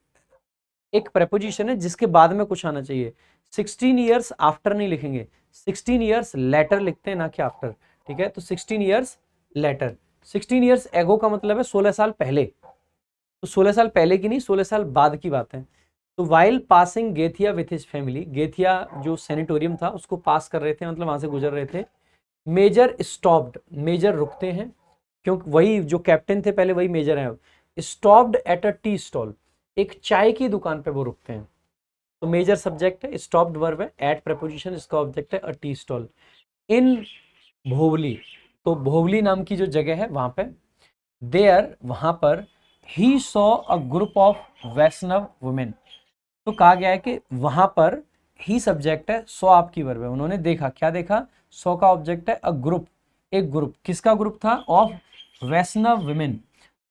एक प्रपोजिशन है जिसके बाद में कुछ आना चाहिए। 16 ईयर्स आफ्टर नहीं लिखेंगे, 16 ईयर्स लेटर लिखते हैं, ना कि आफ्टर। ठीक है, तो 16 ईयर्स लेटर। 16 ईयर्स एगो का मतलब है 16 साल पहले, तो 16 साल पहले की नहीं, 16 साल बाद की बात है। तो while passing Gethia with his family, Gethia जो सैनिटोरियम था उसको पास कर रहे थे, मतलब वहां से गुजर रहे थे। मेजर स्टॉप्ड, मेजर रुकते हैं, क्योंकि वही जो कैप्टन थे पहले वही मेजर है। Stopped at a tea stall, एक चाय की दुकान पे वो रुकते हैं। तो मेजर सब्जेक्ट है, स्टॉप्ड वर्ब है, एट प्रपोजिशन इसका ऑब्जेक्ट है, अ टी स्टॉल। इन भोवली, तो भोवली नाम की जो जगह है वहां पे, देयर वहां पर, he saw a group of Vaishnav women, तो कहा गया है कि वहां पर, ही सब्जेक्ट है, सॉ आपकी वर्ब है, उन्होंने देखा, क्या देखा? सॉ का ऑब्जेक्ट है, अ ग्रुप, एक ग्रुप, किसका ग्रुप था? ऑफ वैष्णव विमेन,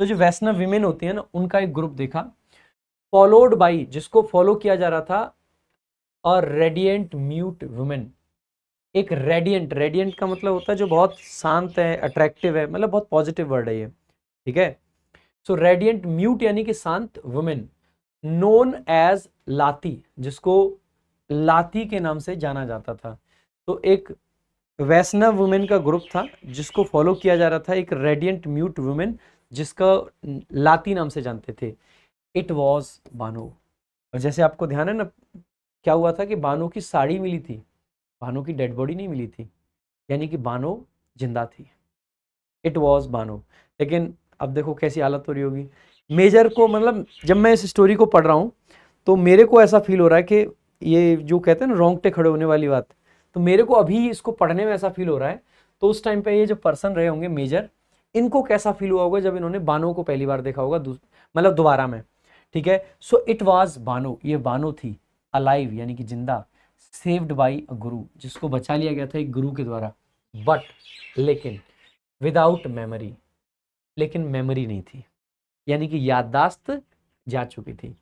तो जो वैष्णव विमेन होती है ना उनका एक ग्रुप देखा। फॉलोड बाई, जिसको फॉलो किया जा रहा था, अ रेडियंट म्यूट वुमेन, एक रेडियंट, रेडियंट का मतलब होता है जो बहुत शांत है, अट्रैक्टिव है, मतलब बहुत पॉजिटिव वर्ड है ये। ठीक है, सो रेडियंट म्यूट यानी कि शांत वुमेन, नोन एज लाती, जिसको लाती के नाम से जाना जाता था। तो एक वैष्णव वुमेन का ग्रुप था जिसको फॉलो किया जा रहा था, एक रेडियंट म्यूट वुमेन जिसका लाती नाम से जानते थे। It was Bano. और जैसे आपको ध्यान है ना, क्या हुआ था कि बानो की साड़ी मिली थी, बानो की डेड बॉडी नहीं मिली थी, यानी कि बानो जिंदा थी। It was Bano. लेकिन अब देखो कैसी हालत हो रही होगी मेजर को, मतलब जब मैं इस स्टोरी को पढ़ रहा हूँ तो मेरे को ऐसा फील हो रहा है कि ये जो कहते हैं ना रोंगटे खड़े होने वाली बात, तो मेरे को अभी इसको पढ़ने में ऐसा फील हो रहा है। तो उस टाइम पे ये जो पर्सन रहे होंगे मेजर, इनको कैसा फील हुआ होगा जब इन्होंने बानो को पहली बार देखा होगा, मतलब दोबारा में। ठीक है, सो इट वॉज बानो, ये बानो थी, अलाइव यानी कि जिंदा, सेव्ड बाई अ गुरु, जिसको बचा लिया गया था एक गुरु के द्वारा, बट लेकिन विदाउट मेमोरी, लेकिन मेमोरी नहीं थी, यानी कि याददाश्त जा चुकी थी,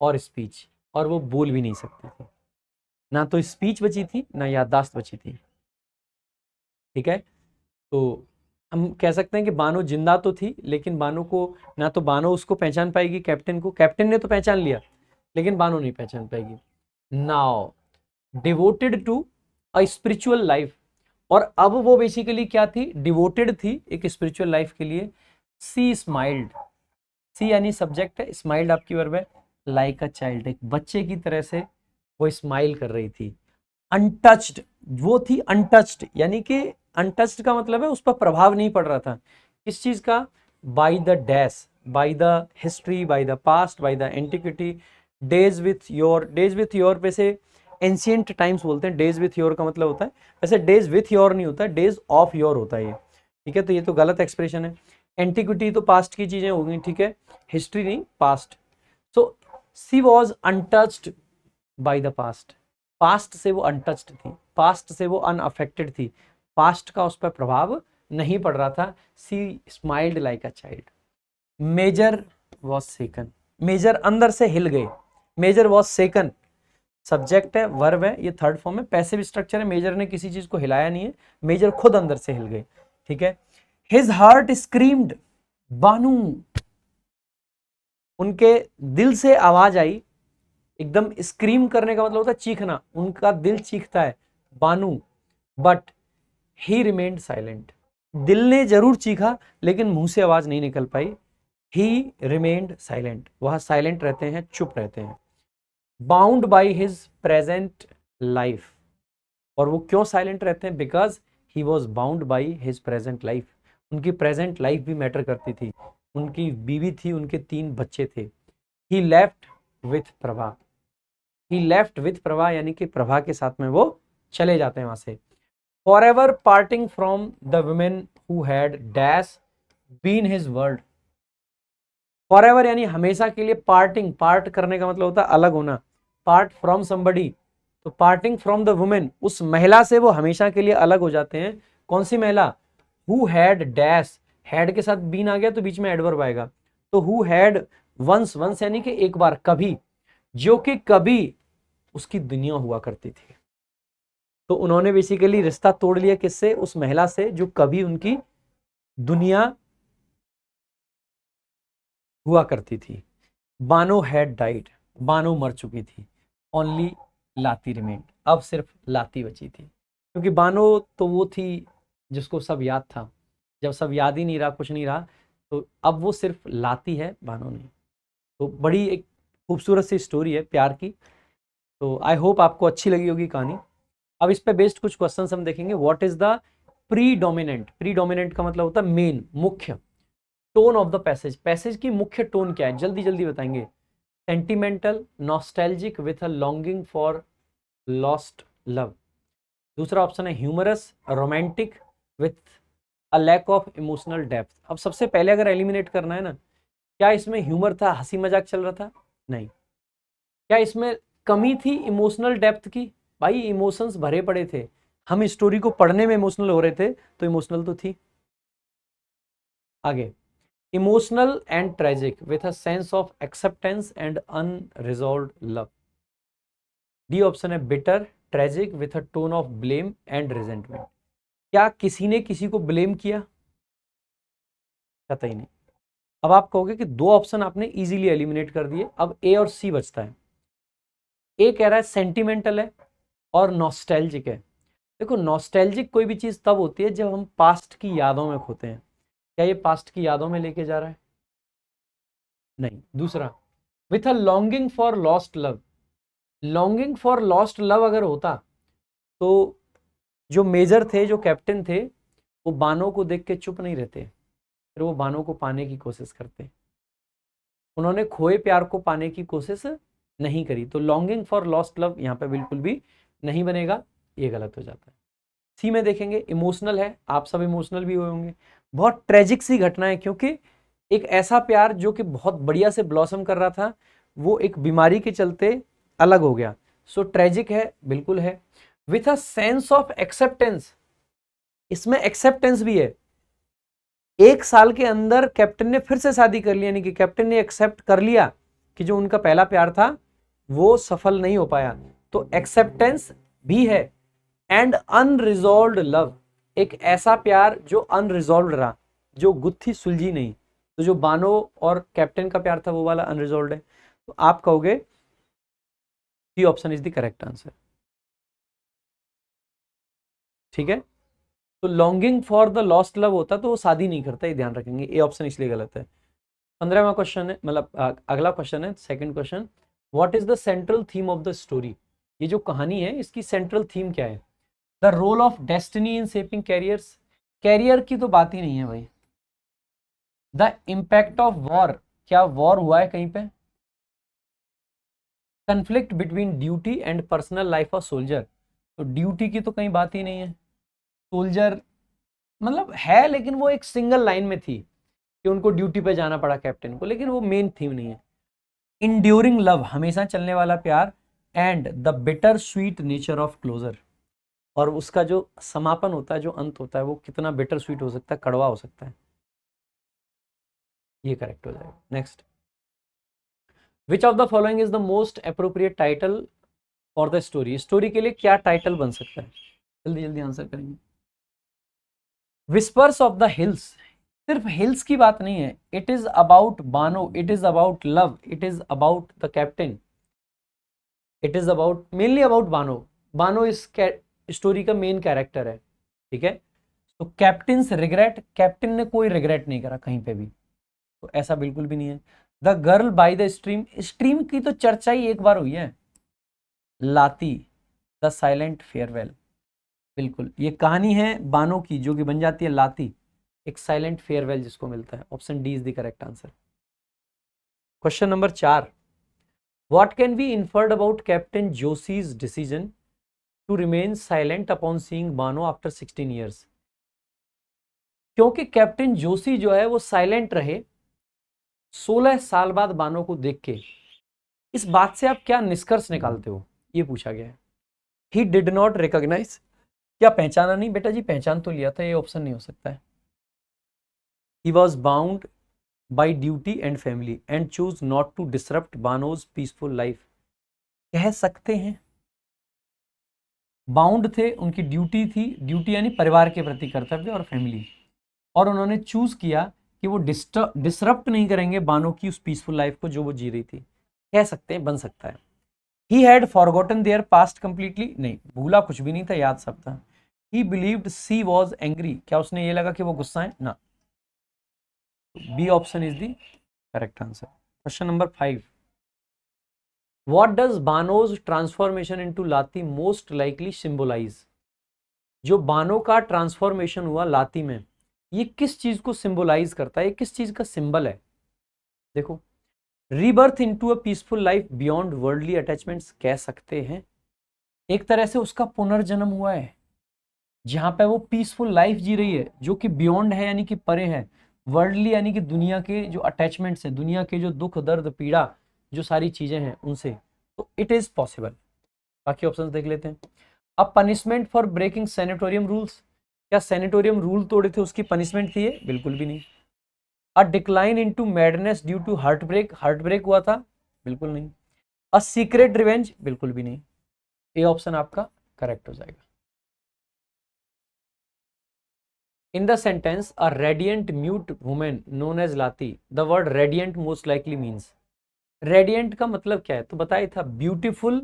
और स्पीच, और वो बोल भी नहीं सकती थी, ना तो स्पीच बची थी ना याददाश्त बची थी। ठीक है, तो हम कह सकते हैं कि बानो जिंदा तो थी, लेकिन बानो को, ना तो बानो उसको पहचान पाएगी कैप्टन को, कैप्टन ने तो पहचान लिया लेकिन बानो नहीं पहचान पाएगी। Now devoted to a spiritual life, और अब वो बेसिकली क्या थी? डिवोटेड थी एक स्पिरिचुअल लाइफ के लिए। सी स्माइल्ड, सी यानी सब्जेक्ट है, स्माइल्ड आपकी वर्ब है, लाइक अ चाइल्ड, एक बच्चे की तरह से वो स्माइल कर रही थी। अनटच्ड, वो थी अनटच्ड, यानी कि अनटच्ड का मतलब है उस पर प्रभाव नहीं पड़ रहा था, किस चीज का? By the dash, by the history, bye the past, by the antiquity. Days with your पे से एंशियंट टाइम्स बोलते हैं, डेज विथ योर का मतलब होता है, वैसे डेज विथ योर नहीं होता, डेज ऑफ योर होता है ये। ठीक है, तो ये तो गलत एक्सप्रेशन है। एंटिक्विटी तो पास्ट की चीजें होंगी, ठीक है, हिस्ट्री नहीं, past. So she was untouched by the past, past से वो अनटच्ड थी, पास्ट से वो अनअफेक्टेड थी, पास्ट का उस पर प्रभाव नहीं पड़ रहा था। She smiled like a child. Major was shaken, major अंदर से हिल गए, मेजर वॉज सेकन, सब्जेक्ट है, वर्ब है, ये थर्ड फॉर्म है, पैसिव स्ट्रक्चर है, मेजर ने किसी चीज को हिलाया नहीं है, मेजर खुद अंदर से हिल गए। ठीक है, हिज हार्ट स्क्रीम्ड, बानू, उनके दिल से आवाज आई, एकदम स्क्रीम करने का मतलब होता है चीखना, उनका दिल चीखता है बानू, बट ही रिमेन्ड साइलेंट। दिल ने जरूर चीखा लेकिन मुंह से आवाज नहीं निकल पाई। ही रिमेन्ड साइलेंट, वह साइलेंट रहते हैं, चुप रहते हैं। Bound by his present life, और वो क्यों साइलेंट रहते हैं? Because he was bound by his present life, उनकी प्रेजेंट लाइफ भी मैटर करती थी, उनकी बीवी थी, उनके 3 बच्चे थे। He left with Prabha, he left with Prabha यानी कि प्रभा के साथ में वो चले जाते हैं वहां से। For ever parting from the women who had dash been his world. For ever यानी हमेशा के लिए, पार्टिंग, पार्ट करने का मतलब होता है अलग होना, पार्ट फ्रॉम समबडी, तो पार्टिंग फ्रॉम द वुमेन, उस महिला से वो हमेशा के लिए अलग हो जाते हैं। कौन सी महिला? हु हैड डैश, हैड के साथ बीन आ गया तो बीच में एडवर्ब आएगा, तो हु हैड वंस, वंस यानी कि एक बार, कभी, जो कि कभी उसकी दुनिया हुआ करती थी। तो उन्होंने बेसिकली रिश्ता तोड़ लिया किससे? उस महिला से जो कभी उनकी दुनिया हुआ करती थी। बानो हैड डाइड, बानो मर चुकी थी। ओनली लाती रिमेंड, अब सिर्फ लाती बची थी, क्योंकि बानो तो वो थी जिसको सब याद था, जब सब याद ही नहीं रहा, कुछ नहीं रहा, तो अब वो सिर्फ लाती है, बानो नहीं। तो बड़ी एक खूबसूरत सी स्टोरी है प्यार की। तो आई होप आपको अच्छी लगी होगी कहानी। अब इस पे बेस्ड कुछ क्वेश्चंस हम देखेंगे। What is the predominant, predominant का मतलब होता है मेन, मुख्य, tone of the passage, passage की मुख्य टोन क्या है? जल्दी जल्दी बताएंगे। Sentimental, nostalgic with a longing for lost love. दूसरा ऑप्शन है humorous, romantic with a lack of emotional depth. अब सबसे पहले अगर एलिमिनेट करना है ना, क्या इसमें ह्यूमर था, हंसी मजाक चल रहा था? नहीं। क्या इसमें कमी थी इमोशनल डेप्थ की? भाई इमोशंस भरे पड़े थे, हम स्टोरी को पढ़ने में इमोशनल हो रहे थे, तो इमोशनल तो थी। आगे, emotional and tragic with a sense of acceptance and unresolved love. D option है bitter, tragic with a tone of blame and resentment. क्या किसी ने किसी को ब्लेम किया? कतई नहीं। अब आप कहोगे कि 2 ऑप्शन आपने इजीली एलिमिनेट कर दिए, अब ए और सी बचता है। ए कह रहा है सेंटिमेंटल है और नॉस्टैल्जिक है। देखो नॉस्टैल्जिक कोई भी चीज तब होती है जब हम पास्ट की यादों में खोते हैं। क्या ये पास्ट की यादों में लेके जा रहा है? नहीं। दूसरा, with a longing for lost love, longing for lost love अगर होता तो जो मेजर थे, जो कैप्टन थे, वो बानों को देख के चुप नहीं रहते, फिर वो बानों को पाने की कोशिश करते। उन्होंने खोए प्यार को पाने की कोशिश नहीं करी, तो लॉन्गिंग फॉर लॉस्ट लव यहाँ पे बिल्कुल भी नहीं बनेगा, ये गलत हो जाता है। सी में देखेंगे, इमोशनल है, आप सब इमोशनल भी हुए होंगे। बहुत ट्रेजिक सी घटना है, क्योंकि एक ऐसा प्यार जो कि बहुत बढ़िया से ब्लॉसम कर रहा था, वो एक बीमारी के चलते अलग हो गया। सो ट्रेजिक है, बिल्कुल है। With a sense of acceptance, इसमें एक्सेप्टेंस भी है। 1 साल के अंदर कैप्टन ने फिर से शादी कर ली, यानी कि कैप्टन ने एक्सेप्ट कर लिया कि जो उनका पहला प्यार था वो सफल नहीं हो पाया, तो एक्सेप्टेंस भी है। एंड अनरिजॉल्व्ड लव, एक ऐसा प्यार जो अनरिजॉल्व्ड रहा, जो गुत्थी सुलझी नहीं। तो जो बानो और कैप्टन का प्यार था वो वाला अनरिजॉल्व्ड है। तो आप कहोगे C option is the correct answer. ठीक है, तो longing for the lost love होता तो वो शादी नहीं करता, ये ध्यान रखेंगे। ए ऑप्शन इसलिए गलत है। 15वां क्वेश्चन है, मतलब अगला क्वेश्चन है, second question. What is the central theme of the story? ये जो कहानी है इसकी सेंट्रल थीम क्या है? The role of destiny in shaping careers, career की तो बात ही नहीं है भाई। द इम्पैक्ट ऑफ वॉर, क्या वॉर हुआ है कहीं पे? Conflict between duty and personal life of soldier, तो ड्यूटी की तो कहीं बात ही नहीं है। सोल्जर मतलब है, लेकिन वो एक सिंगल लाइन में थी कि उनको ड्यूटी पे जाना पड़ा कैप्टन को, लेकिन वो मेन थीम नहीं है। इंड्यूरिंग लव, हमेशा चलने वाला प्यार। And the bittersweet nature of closure, और उसका जो समापन होता है, जो अंत होता है, वो कितना बिटर स्वीट हो सकता है, कड़वा हो सकता है। ये करेक्ट हो जाएगा। Next, which of the following is the most appropriate title for the story? Story के लिए क्या टाइटल बन सकता है? जल्दी जल्दी आंसर करेंगे। विस्पर्स ऑफ द हिल्स, सिर्फ हिल्स की बात नहीं है। It is about Bano, it is about love, it is about the captain. It is about mainly about Bano. Bano इस स्टोरी का मेन कैरेक्टर है, ठीक है। तो कैप्टन्स रिग्रेट, कैप्टन ने कोई रिग्रेट नहीं करा कहीं पे भी, तो ऐसा बिल्कुल भी नहीं है। The girl by the stream, stream की तो चर्चा ही एक बार हुई है। लाती, द साइलेंट फेयरवेल, बिल्कुल ये कहानी है बानो की जो कि बन जाती है लाती, एक साइलेंट फेयरवेल जिसको मिलता है। Option D is the correct answer. Question number 4, what can be inferred about captain Joshi's decision to remain silent upon seeing Bano after 16 years. क्योंकि कैप्टन जोशी जो है वो साइलेंट रहे 16 साल बाद बानो को देख के, इस बात से आप क्या निष्कर्ष निकालते हो, ये पूछा गया है। ही डिड नॉट रिकॉग्नाइज, क्या पहचाना नहीं? बेटा जी पहचान तो लिया था, ये ऑप्शन नहीं हो सकता है। He was bound by duty and family and chose not to disrupt Bano's peaceful life. कह सकते हैं बाउंड थे, उनकी ड्यूटी थी, ड्यूटी यानी परिवार के प्रति कर्तव्य और फैमिली, और उन्होंने चूज किया कि वो डिसरप्ट नहीं करेंगे बानो की उस पीसफुल लाइफ को जो वो जी रही थी। कह सकते हैं, बन सकता है। He had forgotten their past completely, नहीं भूला कुछ भी नहीं था, याद सब था। He believed she was angry, क्या उसने ये लगा कि वो गुस्सा है ना। B option is the correct answer. Question number 5, what does Bano's transformation into Lati most likely symbolize. जो बानो का ट्रांसफॉर्मेशन हुआ लाती में, ये किस चीज को सिंबलाइज करता है, ये किस चीज का सिंबल है? देखो, rebirth into a peaceful life beyond worldly attachments, कह सकते हैं एक तरह से उसका पुनर्जन्म हुआ है, जहां पे वो पीसफुल लाइफ जी रही है जो कि बियॉन्ड है यानी कि परे है, वर्ल्डली यानी कि दुनिया के जो अटैचमेंट्स है, दुनिया के जो दुख दर्द पीड़ा जो सारी चीजें हैं उनसे, तो इट इज पॉसिबल। बाकी ऑप्शंस देख लेते हैं। A punishment for breaking sanatorium rules, क्या सैनिटोरियम रूल तोड़े थे उसकी पनिशमेंट थी ये? बिल्कुल भी नहीं। A decline into madness due to heartbreak हुआ था? बिल्कुल नहीं। A secret revenge? बिल्कुल भी नहीं। ए ऑप्शन आपका करेक्ट हो जाएगा। In the sentence a radiant mute women known as Lati, the word radiant most likely means, radiant का मतलब क्या है तो बताया था, ब्यूटीफुल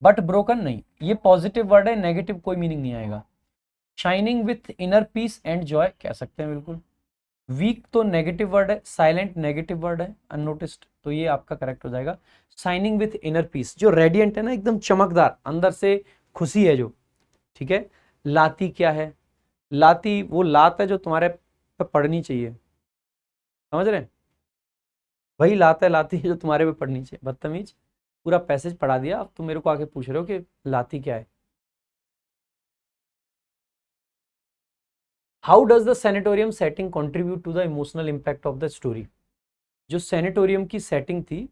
बट ब्रोकन नहीं, ये पॉजिटिव वर्ड है, नेगेटिव कोई मीनिंग नहीं आएगा। Shining with inner peace and Joy कह सकते हैं बिल्कुल। वीक तो नेगेटिव वर्ड है, साइलेंट नेगेटिव वर्ड है, अननोटिस्ड, तो ये आपका करेक्ट हो जाएगा। शाइनिंग विथ इनर पीस, जो रेडियंट है ना एकदम चमकदार, अंदर से खुशी है जो, ठीक है। लाती क्या है? लाती वो लात है जो तुम्हारे पे पड़नी चाहिए, समझ रहे हैं? वही लात है, लाती है जो तुम्हारे पे पड़नी चाहिए। बदतमीज, पूरा पैसेज पढ़ा दिया, अब तुम मेरे को आके पूछ रहे हो कि लाती क्या है। How does the sanatorium setting contribute to the emotional impact of the story. जो सैनिटोरियम की सेटिंग थी,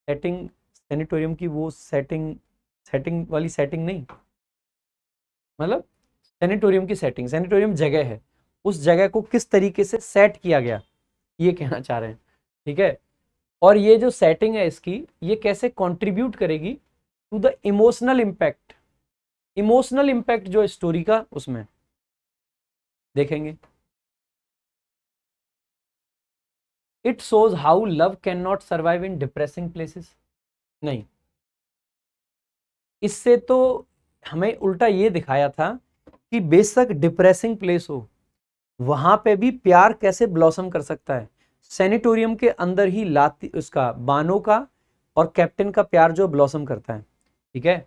सेटिंग सैनिटोरियम की वो सेटिंग, सेटिंग वाली सेटिंग नहीं, मतलब सैनिटोरियम की सेटिंग, सैनिटोरियम जगह है, उस जगह को किस तरीके से सेट किया गया, ये कहना चाह रहे हैं, ठीक है। और ये जो सेटिंग है इसकी, ये कैसे कंट्रीब्यूट करेगी to the emotional impact, emotional impact जो स्टोरी का, उसमें देखेंगे। It shows how love can not survive in depressing places, नहीं, इससे तो हमें उल्टा ये दिखाया था कि बेशक डिप्रेसिंग प्लेस हो, वहां पे भी प्यार कैसे ब्लॉसम कर सकता है। सैनिटोरियम के अंदर ही लाती उसका, बानो का और कैप्टन का प्यार जो ब्लॉसम करता है, ठीक है।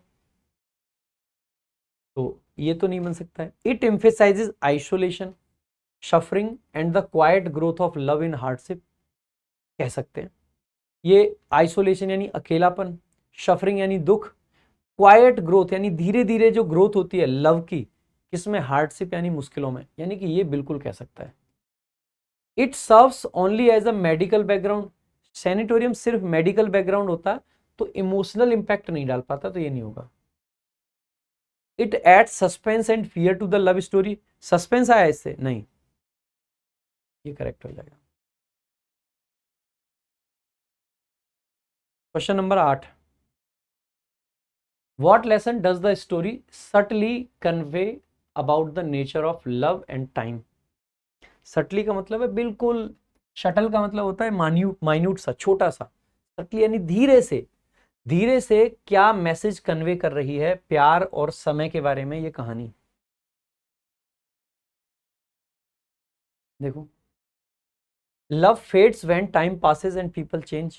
तो ये तो नहीं बन सकता है। It emphasises isolation, suffering and the quite growth of love in hardship, कह सकते हैं। ये आइसोलेशन यानी अकेलापन, सफरिंग यानी दुख, क्वाइट ग्रोथ यानी धीरे धीरे जो ग्रोथ होती है लव की, किसमें? हार्डशिप यानी मुश्किलों में, यानी कि ये बिल्कुल कह सकता है। It serves only as a medical background, sanatorium सिर्फ मेडिकल बैकग्राउंड होता तो इमोशनल इंपैक्ट नहीं डाल पाता, तो ये नहीं होगा। It add suspense and fear to the love story, suspense आया इससे? नहीं, ये करेक्ट हो जाएगा। Question number 8, what lesson does the story subtly convey about the nature of love and time. Subtly का मतलब है बिल्कुल, शटल का मतलब होता है मान्यूट, माइन्यूट सा, छोटा सा, सटली यानी धीरे से, धीरे से क्या मैसेज कन्वे कर रही है प्यार और समय के बारे में ये कहानी? देखो, love fades when time passes and people change.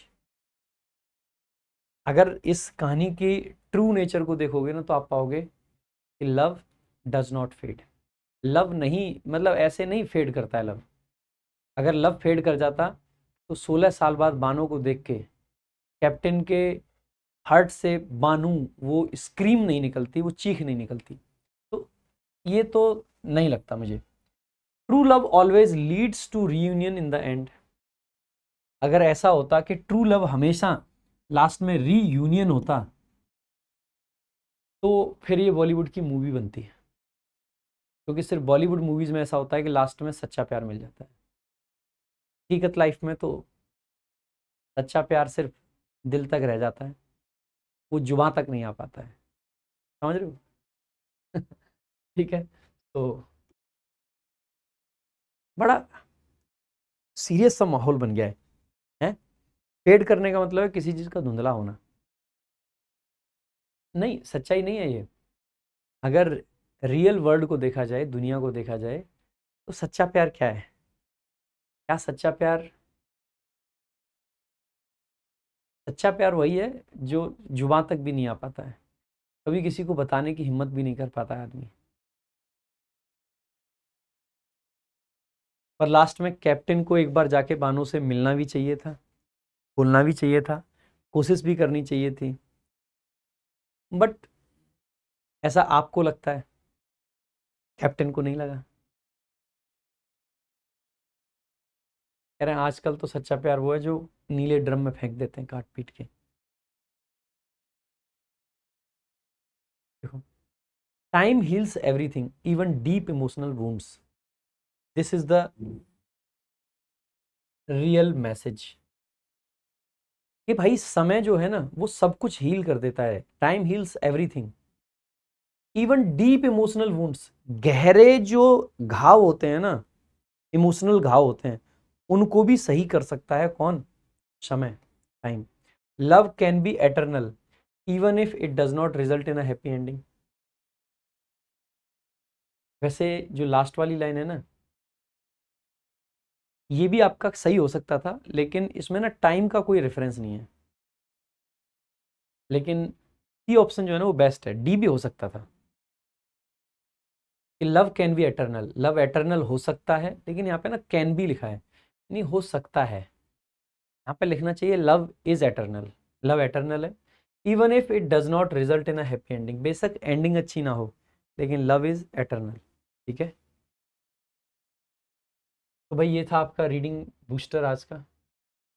अगर इस कहानी की ट्रू नेचर को देखोगे ना तो आप पाओगे कि love does not fade. Love नहीं, मतलब ऐसे नहीं फेड करता है लव। अगर लव फेड कर जाता तो 16 साल बाद बानो को देख के कैप्टन के हार्ट से बानू वो स्क्रीम नहीं निकलती, वो चीख नहीं निकलती। तो ये तो नहीं लगता मुझे। True love always leads to reunion in the end. अगर ऐसा होता कि ट्रू लव हमेशा लास्ट में रीयूनियन होता तो फिर ये बॉलीवुड की मूवी बनती है। क्योंकि सिर्फ बॉलीवुड मूवीज में ऐसा होता है कि लास्ट में सच्चा प्यार मिल जाता है। हकीकत लाइफ में तो सच्चा प्यार सिर्फ दिल तक रह जाता है, वो जुबां तक नहीं आ पाता है। समझ रहे हो? ठीक है। तो बड़ा सीरियस सा माहौल बन गया है। फेड करने का मतलब है किसी चीज का धुंधला होना। नहीं, सच्चाई नहीं है ये। अगर रियल वर्ल्ड को देखा जाए, दुनिया को देखा जाए, तो सच्चा प्यार क्या है? क्या सच्चा प्यार? सच्चा प्यार वही है जो जुबां तक भी नहीं आ पाता है, कभी किसी को बताने की हिम्मत भी नहीं कर पाता है आदमी। पर लास्ट में कैप्टन को एक बार जाके बानो से मिलना भी चाहिए था, बोलना भी चाहिए था, कोशिश भी करनी चाहिए थी। बट ऐसा आपको लगता है, कैप्टन को नहीं लगा। कह रहे हैं आजकल तो सच्चा प्यार वो है जो नीले ड्रम में फेंक देते हैं काट पीट के। देखो, time heals everything, even deep emotional wounds. This is the real message कि भाई समय जो है ना वो सब कुछ हील कर देता है। Time heals everything, even deep emotional wounds. गहरे जो घाव होते हैं ना, इमोशनल घाव होते हैं, उनको भी सही कर सकता है कौन? समय, time. Love can be eternal even if it does not result in a happy ending. वैसे जो लास्ट वाली लाइन है ना, ये भी आपका सही हो सकता था, लेकिन इसमें ना टाइम का कोई रेफरेंस नहीं है। लेकिन सी ऑप्शन जो है ना वो बेस्ट है, डी भी हो सकता था कि love can be eternal. Love eternal हो सकता है, लेकिन यहाँ पे ना कैन बी लिखा है, नहीं हो सकता है। यहाँ पे लिखना चाहिए love is eternal. Love eternal है even if it does not result in a happy ending. बेशक एंडिंग अच्छी ना हो, लेकिन लव इज एटर्नल। ठीक है। तो भाई ये था आपका रीडिंग बूस्टर आज का।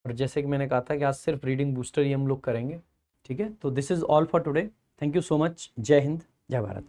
और जैसे कि मैंने कहा था कि आज सिर्फ रीडिंग बूस्टर ही हम लोग करेंगे। ठीक है, तो this is all for today. Thank you so much. जय हिंद, जय भारत।